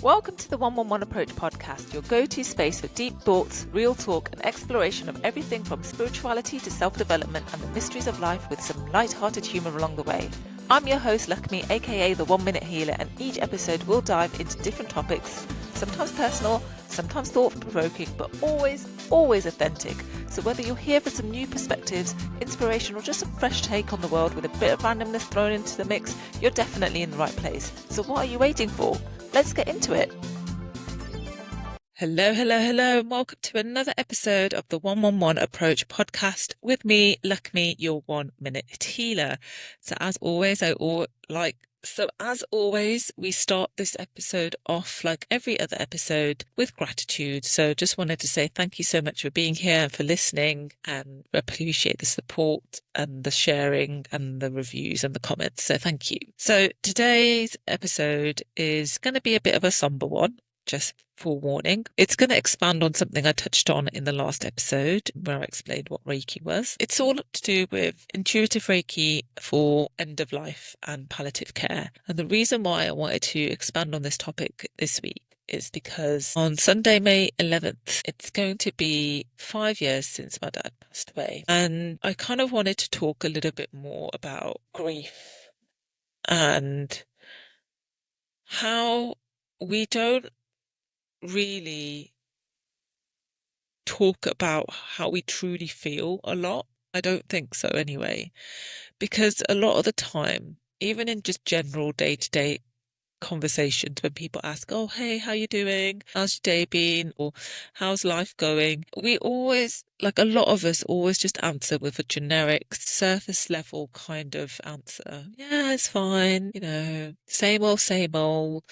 Welcome to the 111 Approach podcast, your go-to space for deep thoughts, real talk, and exploration of everything from spirituality to self-development and the mysteries of life with some light-hearted humour along the way. I'm your host, Lakshmi, aka the 1 Minute Healer, and each episode will dive into different topics, sometimes personal, sometimes thought-provoking, but always authentic. So whether you're here for some new perspectives, inspiration, or just a fresh take on the world with a bit of randomness thrown into the mix, you're definitely in the right place. So what are you waiting for? Let's get into it. Hello, and welcome to another episode of the 111 Approach podcast with me, Lakshmi, your 1 Minute Healer. So as always, we start this episode off like every other episode with gratitude. So just wanted to say thank you so much for being here and for listening, and appreciate the support and the sharing and the reviews and the comments. So thank you. So today's episode is going to be a bit of a somber one. Just forewarning, it's going to expand on something I touched on in the last episode where I explained what Reiki was. It's all to do with intuitive Reiki for end of life and palliative care. And the reason why I wanted to expand on this topic this week is because on Sunday, May 11th, it's going to be 5 years since my dad passed away. And I kind of wanted to talk a little bit more about grief and how we don't really talk about how we truly feel a lot. I don't think so anyway, because a lot of the time, even in just general day-to-day conversations, when people ask, oh, hey, how you doing? How's your day been? Or how's life going? We always, like a lot of us, always just answer with a generic surface level kind of answer. Yeah, it's fine. Same old, same old.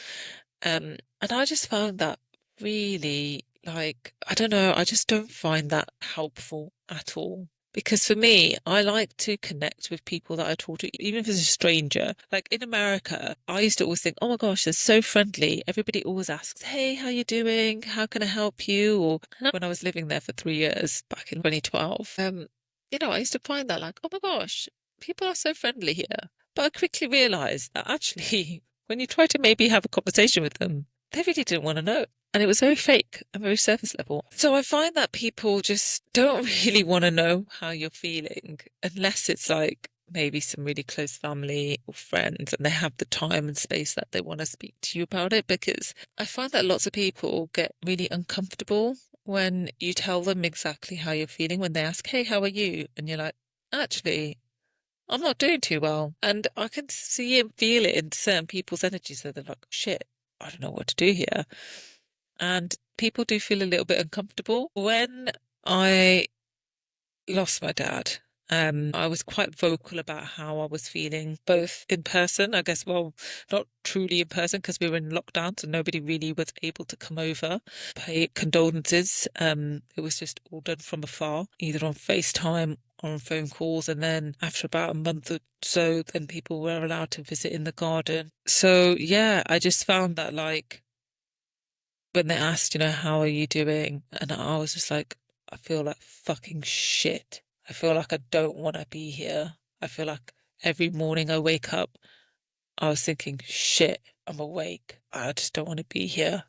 And I just found that really, like, I don't know, I just don't find that helpful at all. Because for me, I like to connect with people that I talk to, even if it's a stranger. Like in America, I used to always think, oh my gosh, they're so friendly. Everybody always asks, hey, how you doing? How can I help you? Or when I was living there for 3 years back in 2012, I used to find that like, oh my gosh, people are so friendly here. But I quickly realized that actually, when you try to maybe have a conversation with them, they really didn't want to know. And it was very fake and very surface level. So I find that people just don't really want to know how you're feeling unless it's like maybe some really close family or friends and they have the time and space that they want to speak to you about it. Because I find that lots of people get really uncomfortable when you tell them exactly how you're feeling, when they ask, hey, how are you? And you're like, actually, I'm not doing too well. And I can see and feel it in certain people's energies that they're like, shit, I don't know what to do here. And people do feel a little bit uncomfortable. When I lost my dad, I was quite vocal about how I was feeling, both in person, I guess, well, not truly in person because we were in lockdown, so nobody really was able to come over, pay condolences. It was just all done from afar, either on FaceTime or on phone calls. And then after about a month or so, then people were allowed to visit in the garden. So yeah, I just found that like, when they asked, how are you doing? And I was just like, I feel like fucking shit. I feel like I don't want to be here. I feel like every morning I wake up, I was thinking, shit, I'm awake. I just don't want to be here.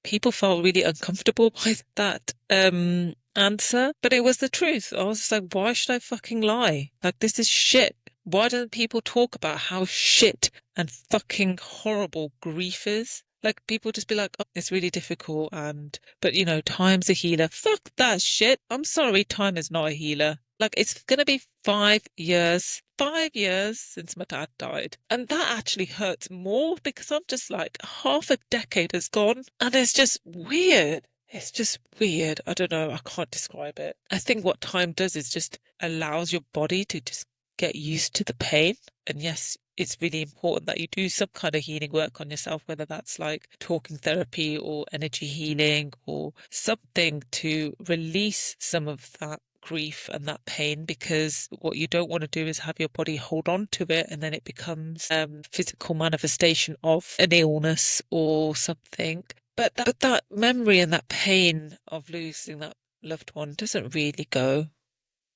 People felt really uncomfortable by that answer, but it was the truth. I was just like, why should I fucking lie? Like, this is shit. Why don't people talk about how shit and fucking horrible grief is? Like, people just be like, oh, it's really difficult, but time's a healer. Fuck that shit. I'm sorry, time is not a healer. Like, it's going to be 5 years since my dad died. And that actually hurts more because I'm just like, half a decade has gone and it's just weird. It's just weird. I don't know. I can't describe it. I think what time does is just allows your body to just get used to the pain. And yes, it's really important that you do some kind of healing work on yourself, whether that's like talking therapy or energy healing or something to release some of that grief and that pain, because what you don't want to do is have your body hold on to it and then it becomes physical manifestation of an illness or something. But that memory and that pain of losing that loved one doesn't really go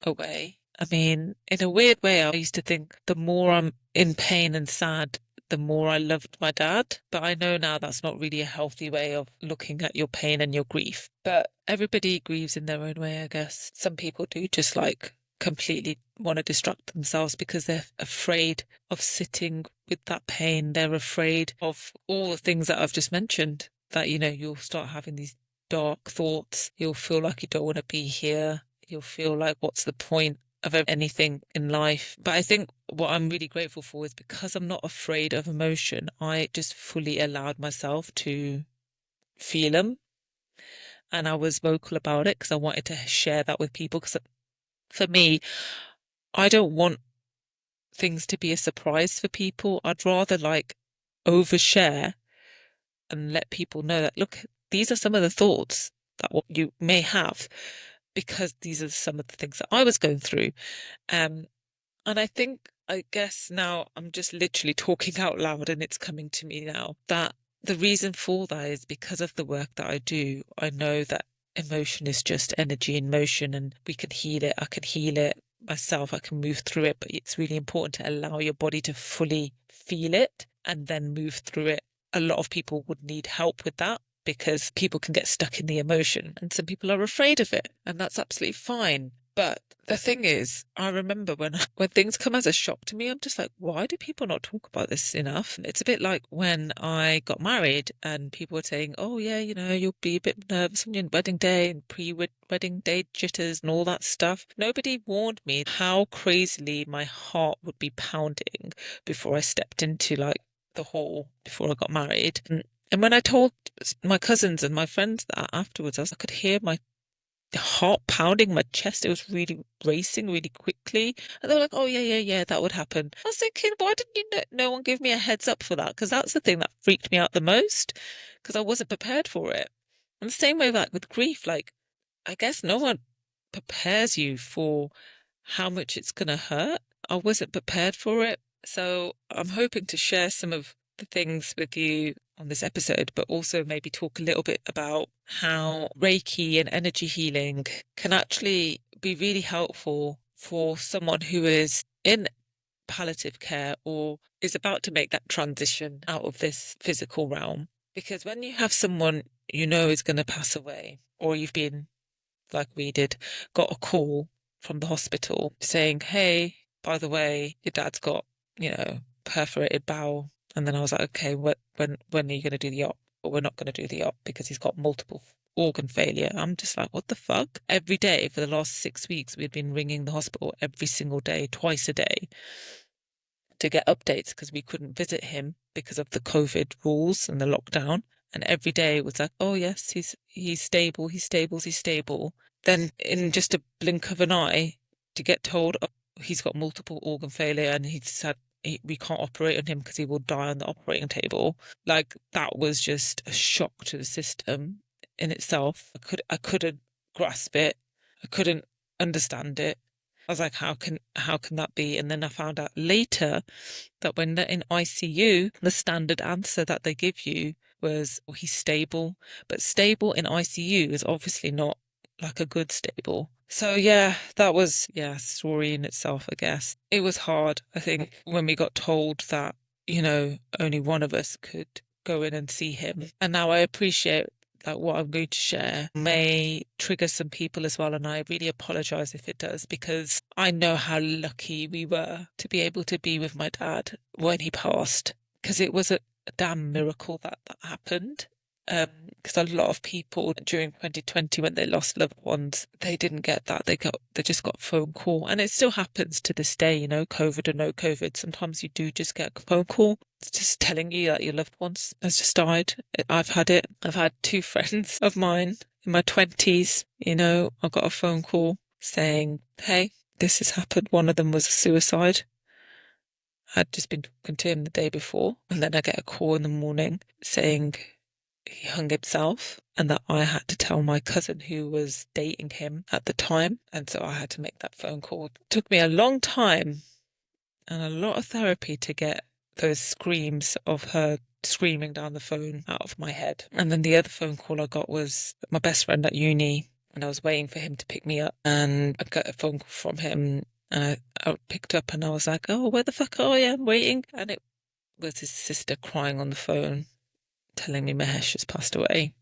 away. I mean, in a weird way, I used to think the more I'm in pain and sad, the more I loved my dad. But I know now that's not really a healthy way of looking at your pain and your grief. But everybody grieves in their own way, I guess. Some people do just like completely want to distract themselves because they're afraid of sitting with that pain. They're afraid of all the things that I've just mentioned, that, you'll start having these dark thoughts. You'll feel like you don't want to be here. You'll feel like, what's the point of anything in life? But I think what I'm really grateful for is because I'm not afraid of emotion, I just fully allowed myself to feel them. And I was vocal about it because I wanted to share that with people. Because for me, I don't want things to be a surprise for people. I'd rather like overshare and let people know that, look, these are some of the thoughts that what you may have, because these are some of the things that I was going through. Um, and I guess now I'm just literally talking out loud and it's coming to me now that the reason for that is because of the work that I do. I know that emotion is just energy in motion and we can heal it. I can heal it myself. I can move through it, but it's really important to allow your body to fully feel it and then move through it. A lot of people would need help with that because people can get stuck in the emotion and some people are afraid of it, and that's absolutely fine. But the thing is, I remember when when things come as a shock to me, I'm just like, why do people not talk about this enough? It's a bit like when I got married and people were saying, oh yeah, you'll be a bit nervous on your wedding day and pre-wedding day jitters and all that stuff. Nobody warned me how crazily my heart would be pounding before I stepped into like the hall before I got married. And when I told my cousins and my friends that afterwards, I could hear my heart pounding my chest. It was really racing really quickly. And they were like, oh, yeah, yeah, yeah, that would happen. I was thinking, why didn't no one give me a heads up for that? Because that's the thing that freaked me out the most, because I wasn't prepared for it. And the same way like with grief, like, I guess no one prepares you for how much it's going to hurt. I wasn't prepared for it. So I'm hoping to share some of the things with you on this episode, but also maybe talk a little bit about how Reiki and energy healing can actually be really helpful for someone who is in palliative care or is about to make that transition out of this physical realm. Because when you have someone you know is going to pass away, or you've been, like we did, got a call from the hospital saying, hey, by the way, your dad's got, perforated bowel. And then I was like, okay, when are you going to do the op? But we're not going to do the op because he's got multiple organ failure. I'm just like, what the fuck? Every day for the last 6 weeks, we'd been ringing the hospital every single day, twice a day, to get updates because we couldn't visit him because of the COVID rules and the lockdown. And every day it was like, oh yes, he's stable, he's stable, he's stable. Then in just a blink of an eye, to get told, oh, he's got multiple organ failure and we can't operate on him because he will die on the operating table. Like, that was just a shock to the system in itself. I couldn't grasp it. I couldn't understand it. I was like, how can that be? And then I found out later that when they're in ICU, the standard answer that they give you was, well, he's stable. But stable in ICU is obviously not like a good stable. So yeah, that was, yeah, a story in itself, I guess. It was hard, I think, when we got told that, only one of us could go in and see him. And now I appreciate that what I'm going to share may trigger some people as well. And I really apologize if it does, because I know how lucky we were to be able to be with my dad when he passed, because it was a damn miracle that happened. Because a lot of people during 2020, when they lost loved ones, they didn't get that. They just got a phone call, and it still happens to this day. COVID or no COVID, sometimes you do just get a phone call. It's just telling you that your loved ones has just died. I've had it. I've had two friends of mine in my 20s. I got a phone call saying, "Hey, this has happened." One of them was a suicide. I'd just been talking to him the day before, and then I get a call in the morning saying he hung himself, and that I had to tell my cousin who was dating him at the time. And so I had to make that phone call. It took me a long time and a lot of therapy to get those screams of her screaming down the phone out of my head. And then the other phone call I got was my best friend at uni, and I was waiting for him to pick me up, and I got a phone call from him, and I picked up and I was like, oh, where the fuck are you? I'm waiting. And it was his sister crying on the phone, telling me Mahesh has passed away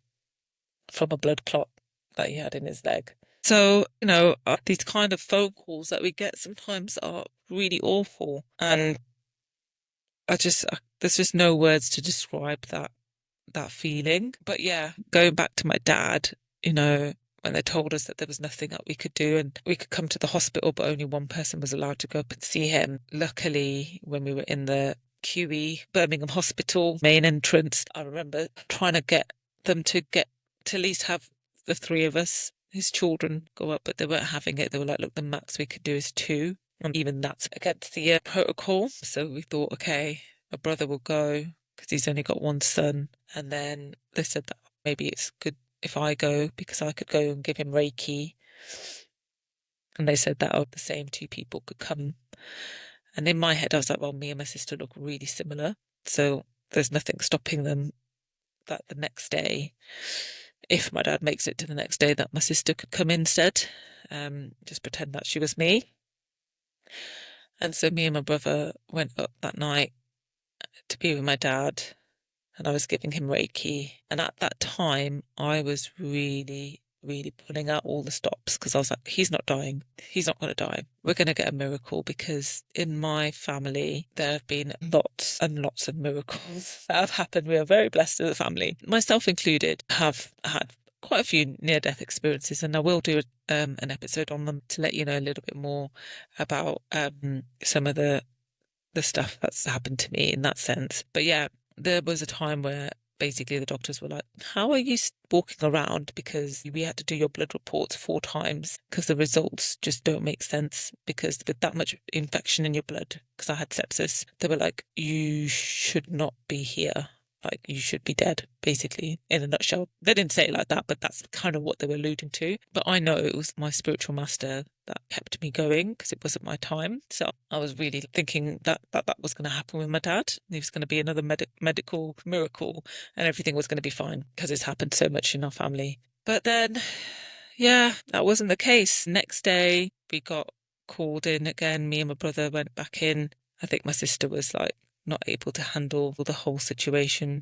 from a blood clot that he had in his leg. So, these kind of phone calls that we get sometimes are really awful. And there's just no words to describe that feeling. But yeah, going back to my dad, when they told us that there was nothing that we could do and we could come to the hospital, but only one person was allowed to go up and see him. Luckily, when we were in the QE Birmingham Hospital main entrance, I remember trying to get them to at least have the three of us, his children, go up, but they weren't having it. They were like, look, the max we could do is two. And even that's against the protocol. So we thought, okay, my brother will go because he's only got one son. And then they said that maybe it's good if I go because I could go and give him Reiki. And they said that the same two people could come. And in my head, I was like, well, me and my sister look really similar. So there's nothing stopping them that the next day, if my dad makes it to the next day, that my sister could come instead. Just pretend that she was me. And so me and my brother went up that night to be with my dad, and I was giving him Reiki. And at that time, I was really, really pulling out all the stops because I was like, he's not dying. He's not going to die. We're going to get a miracle because in my family, there have been lots and lots of miracles that have happened. We are very blessed as a family, myself included, have had quite a few near-death experiences, and I will do an episode on them to let you know a little bit more about some of the stuff that's happened to me in that sense. But yeah, there was a time where basically the doctors were like, how are you walking around? Because we had to do your blood reports 4 times because the results just don't make sense. Because with that much infection in your blood, because I had sepsis, they were like, you should not be here. Like, you should be dead, basically, in a nutshell. They didn't say it like that, but that's kind of what they were alluding to. But I know it was my spiritual master that kept me going because it wasn't my time. So I was really thinking that was going to happen with my dad. He was going to be another medical miracle and everything was going to be fine because it's happened so much in our family. But then, yeah, that wasn't the case. Next day, we got called in again. Me and my brother went back in. I think my sister was like, not able to handle the whole situation.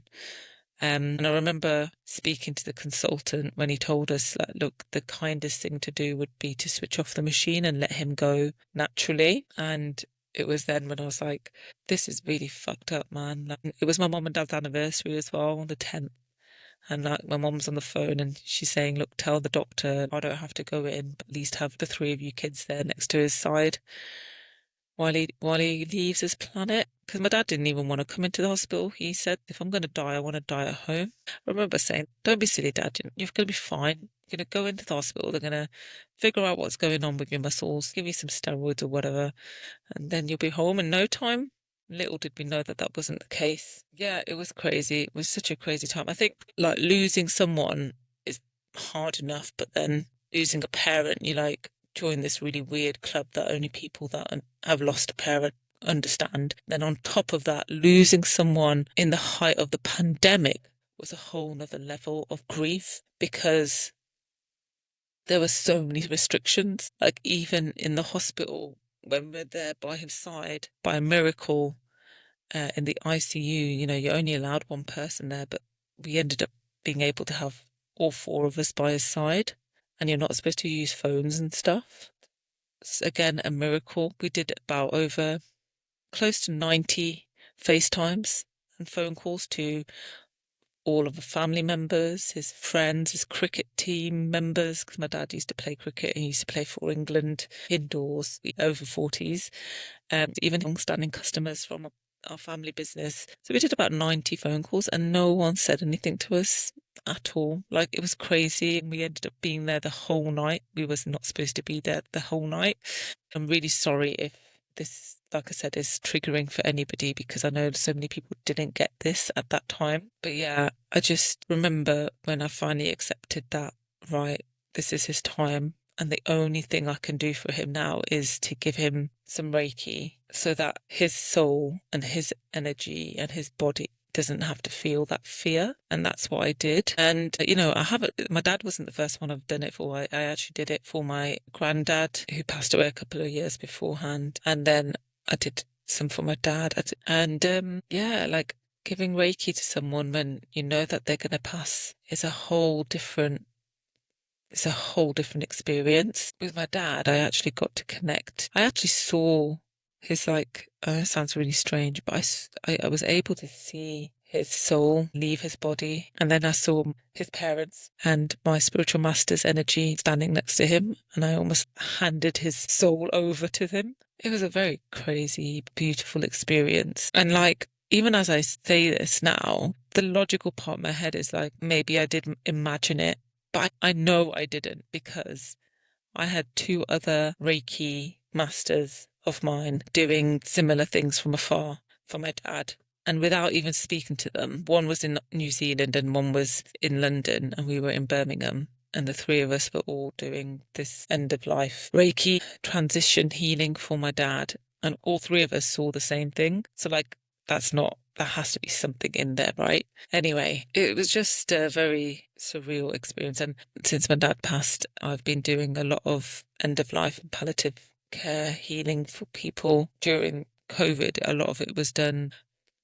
And I remember speaking to the consultant when he told us, like, look, the kindest thing to do would be to switch off the machine and let him go naturally. And it was then when I was like, this is really fucked up, man. Like, it was my mum and dad's anniversary as well on the 10th. And like my mum's on the phone and she's saying, look, tell the doctor I don't have to go in, but at least have the 3 of you kids there next to his side while he leaves this planet. Because my dad didn't even want to come into the hospital. He said, if I'm going to die, I want to die at home. I remember saying, don't be silly, Dad. You're going to be fine. You're going to go into the hospital. They're going to figure out what's going on with your muscles, give you some steroids or whatever, and then you'll be home in no time. Little did we know that that wasn't the case. Yeah, it was crazy. It was such a crazy time. I think like losing someone is hard enough, but then losing a parent, you like join this really weird club that only people that have lost a parent understand. Then on top of that, losing someone in the height of the pandemic was a whole nother level of grief because there were so many restrictions. Like even in the hospital, when we're there by his side, by a miracle, in the ICU, you're only allowed one person there, but we ended up being able to have all 4 of us by his side, and you're not supposed to use phones and stuff. It's, again, a miracle. We did about over close to 90 FaceTimes and phone calls to all of the family members, his friends, his cricket team members, because my dad used to play cricket. He used to play for England indoors, over 40s, even long-standing customers from our family business. So we did about 90 phone calls and no one said anything to us at all. Like, it was crazy. And we ended up being there the whole night. We was not supposed to be there the whole night. I'm really sorry if this, like I said, is triggering for anybody because I know so many people didn't get this at that time. But yeah, I just remember when I finally accepted that, right, this is his time. And the only thing I can do for him now is to give him some Reiki so that his soul and his energy and his body doesn't have to feel that fear. And that's what I did. And, my dad wasn't the first one I've done it for. I actually did it for my granddad who passed away a couple of years beforehand. And then I did some for my dad. And yeah, like giving Reiki to someone when you know that they're going to pass is a whole different it's a whole different experience. With my dad, I actually got to connect. I actually saw his like, it sounds really strange, but I was able to see his soul leave his body. And then I saw his parents and my spiritual master's energy standing next to him. And I almost handed his soul over to them. It was a very crazy, beautiful experience. And like, even as I say this now, the logical part of my head is like, maybe I did imagine it, but I know I didn't because I had two other Reiki masters of mine doing similar things from afar for my dad. And without even speaking to them, one was in New Zealand and one was in London, and we were in Birmingham. And the three of us were all doing this end of life Reiki transition healing for my dad. And all three of us saw the same thing. So, like, there has to be something in there, right? Anyway, it was just a very surreal experience. And since my dad passed, I've been doing a lot of end of life and palliative care healing for people during COVID. A lot of it was done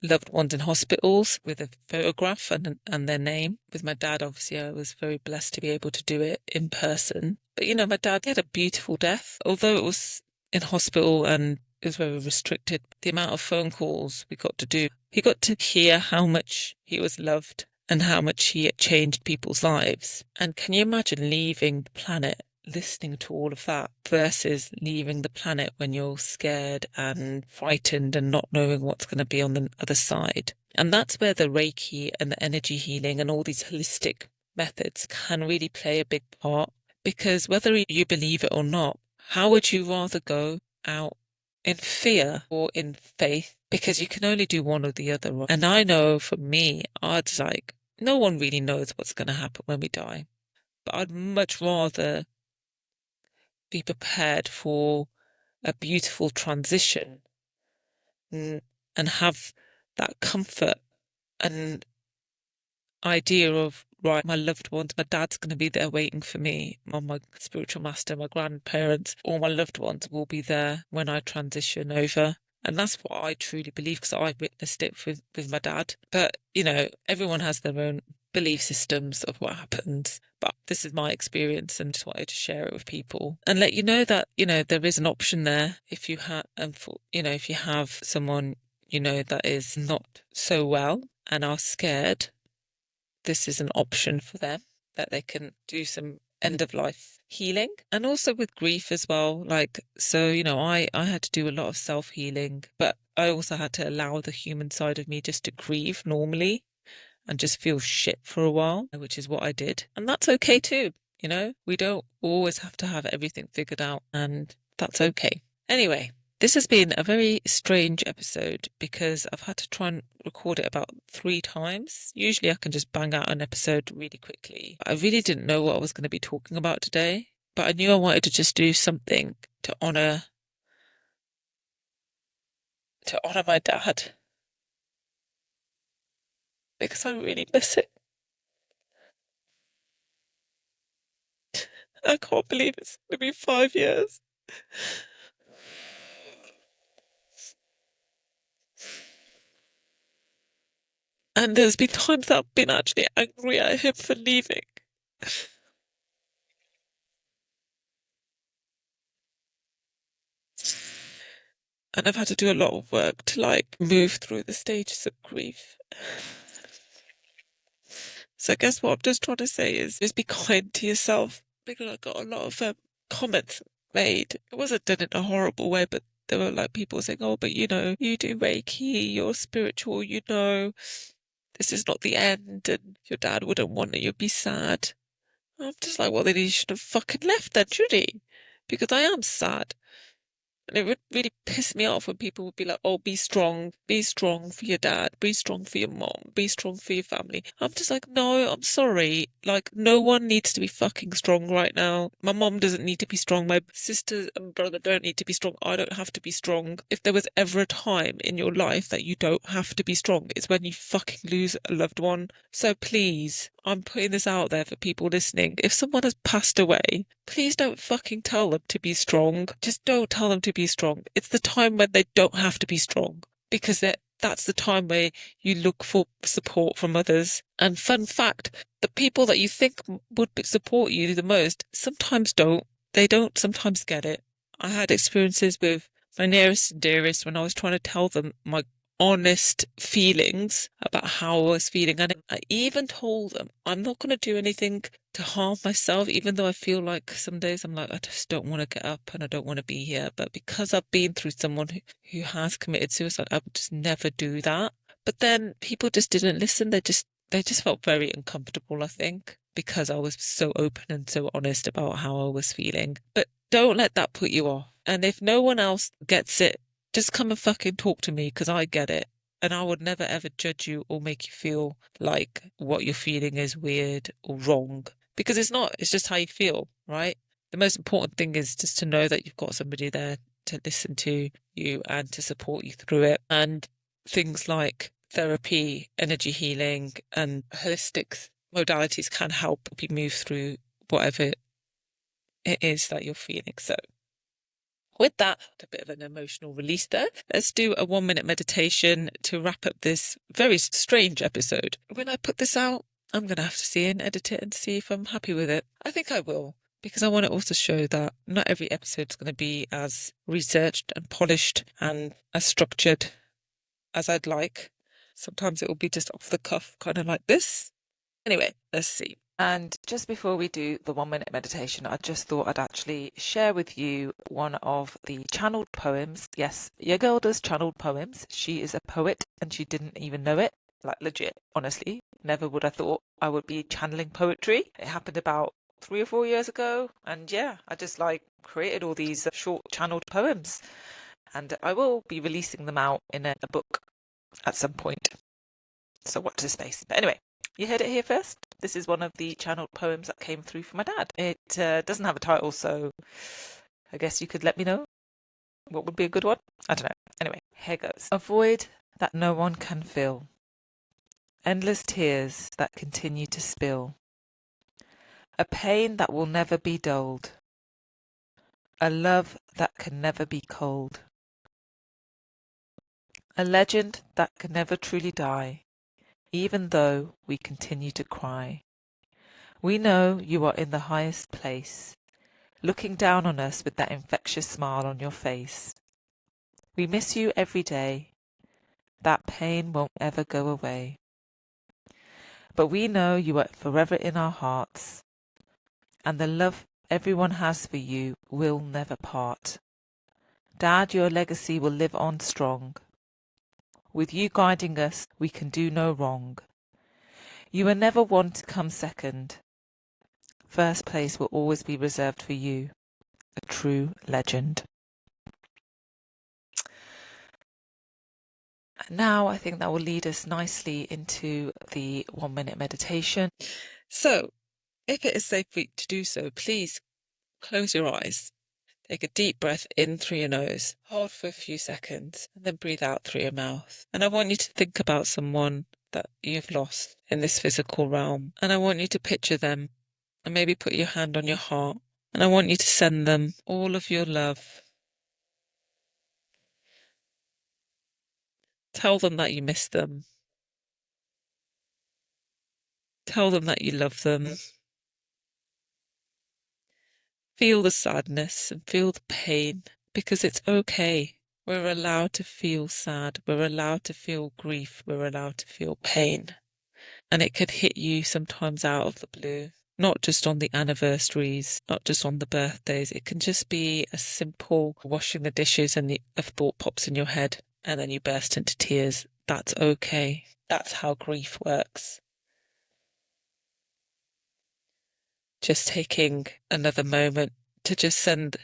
loved ones in hospitals with a photograph and their name. With my dad, obviously, I was very blessed to be able to do it in person. But you know, my dad had a beautiful death, although it was in hospital and it was very restricted. The amount of phone calls we got to do, he got to hear how much he was loved and how much he had changed people's lives. And can you imagine leaving the planet, listening to all of that versus leaving the planet when you're scared and frightened and not knowing what's going to be on the other side? And that's where the Reiki and the energy healing and all these holistic methods can really play a big part. Because whether you believe it or not, how would you rather go out in fear or in faith? Because you can only do one or the other. Right? And I know for me, I'd like, no one really knows what's going to happen when we die. But I'd much rather be prepared for a beautiful transition and have that comfort and idea of, right, my loved ones, my dad's going to be there waiting for me, my spiritual master, my grandparents, all my loved ones will be there when I transition over. And that's what I truly believe because I witnessed it with my dad. But, you know, everyone has their own belief systems of what happens. But this is my experience and just wanted to share it with people and let you know that, you know, there is an option there if you have, if you have someone, you know, that is not so well and are scared, this is an option for them that they can do some end of life healing and also with grief as well. Like, so, you know, I had to do a lot of self healing, but I also had to allow the human side of me just to grieve normally and just feel shit for a while, which is what I did. And that's okay too. You know, we don't always have to have everything figured out, and that's okay. Anyway, this has been a very strange episode because I've had to try and record it about 3 times. Usually I can just bang out an episode really quickly. I really didn't know what I was going to be talking about today, but I knew I wanted to just do something to honor my dad because I really miss it. I can't believe it's going to be 5 years. And there's been times that I've been actually angry at him for leaving. And I've had to do a lot of work to like move through the stages of grief. So I guess what I'm just trying to say is just be kind to yourself because I got a lot of comments made. It wasn't done in a horrible way, but there were like people saying, oh, but you know, you do Reiki, you're spiritual, you know, this is not the end and your dad wouldn't want it, you'd be sad. I'm just like, well, then he should have fucking left then, should he? Because I am sad. And it would really piss me off when people would be like, oh, be strong for your dad, be strong for your mom, be strong for your family. I'm just like, no, I'm sorry. Like, no one needs to be fucking strong right now. My mom doesn't need to be strong. My sister and brother don't need to be strong. I don't have to be strong. If there was ever a time in your life that you don't have to be strong, it's when you fucking lose a loved one. So please, I'm putting this out there for people listening. If someone has passed away, please don't fucking tell them to be strong. Just don't tell them to to be strong. It's the time when they don't have to be strong because that's the time where you look for support from others. And fun fact, the people that you think support you the most sometimes don't. They don't sometimes get it. I had experiences with my nearest and dearest when I was trying to tell them my honest feelings about how I was feeling. And I even told them I'm not going to do anything to harm myself, even though I feel like some days I'm like, I just don't want to get up and I don't want to be here. But because I've been through someone who has committed suicide, I would just never do that. But then people just didn't listen. They just felt very uncomfortable, I think, because I was so open and so honest about how I was feeling. But don't let that put you off. And if no one else gets it, just come and fucking talk to me because I get it. And I would never ever judge you or make you feel like what you're feeling is weird or wrong. Because it's not, it's just how you feel, right? The most important thing is just to know that you've got somebody there to listen to you and to support you through it. And things like therapy, energy healing, and holistic modalities can help you move through whatever it is that you're feeling. So with that, a bit of an emotional release there. Let's do a 1 minute meditation to wrap up this very strange episode. When I put this out, I'm going to have to see and edit it and see if I'm happy with it. I think I will, because I want to also show that not every episode is going to be as researched and polished and as structured as I'd like. Sometimes it will be just off the cuff, kind of like this. Anyway, let's see. And just before we do the 1 minute meditation, I just thought I'd actually share with you one of the channeled poems. Yes, your girl does channeled poems. She is a poet and she didn't even know it. Like legit, honestly. Never would I thought I would be channeling poetry. It happened about 3 or 4 years ago. And yeah, I just created all these short channeled poems. And I will be releasing them out in a book at some point. So watch this space. But anyway, you heard it here first. This is one of the channeled poems that came through from my dad. It doesn't have a title, so I guess you could let me know what would be a good one. I don't know. Anyway, here goes. A void that no one can fill. Endless tears that continue to spill. A pain that will never be dulled. A love that can never be cold. A legend that can never truly die, even though we continue to cry. We know you are in the highest place, looking down on us with that infectious smile on your face. We miss you every day. That pain won't ever go away. But we know you are forever in our hearts, and the love everyone has for you will never part. Dad, your legacy will live on strong. With you guiding us, we can do no wrong. You are never one to come second. First place will always be reserved for you, a true legend. Now I think that will lead us nicely into the 1 minute meditation. So, if it is safe for you to do so, please close your eyes. Take a deep breath in through your nose, hold for a few seconds, and then breathe out through your mouth. And I want you to think about someone that you've lost in this physical realm. And I want you to picture them and maybe put your hand on your heart. And I want you to send them all of your love. Tell them that you miss them. Tell them that you love them. Feel the sadness and feel the pain, because it's okay. We're allowed to feel sad. We're allowed to feel grief. We're allowed to feel pain. And it could hit you sometimes out of the blue, not just on the anniversaries, not just on the birthdays. It can just be a simple washing the dishes and a thought pops in your head and then you burst into tears. That's okay. That's how grief works. Just taking another moment to just send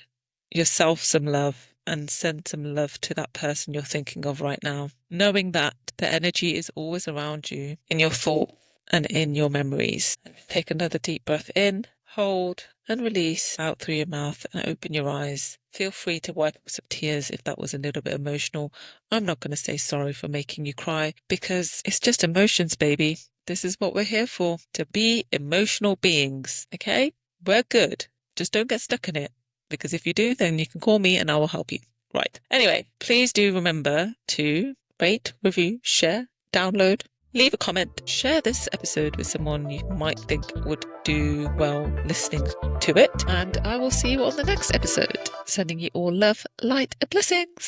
yourself some love and send some love to that person you're thinking of right now, knowing that the energy is always around you in your thoughts and in your memories. Take another deep breath in, hold and release out through your mouth and open your eyes. Feel free to wipe up some tears if that was a little bit emotional. I'm not going to say sorry for making you cry because it's just emotions, baby. This is what we're here for, to be emotional beings, okay? We're good. Just don't get stuck in it, because if you do, then you can call me and I will help you. Right. Anyway, please do remember to rate, review, share, download, leave a comment, share this episode with someone you might think would do well listening to it, and I will see you on the next episode. Sending you all love, light, and blessings.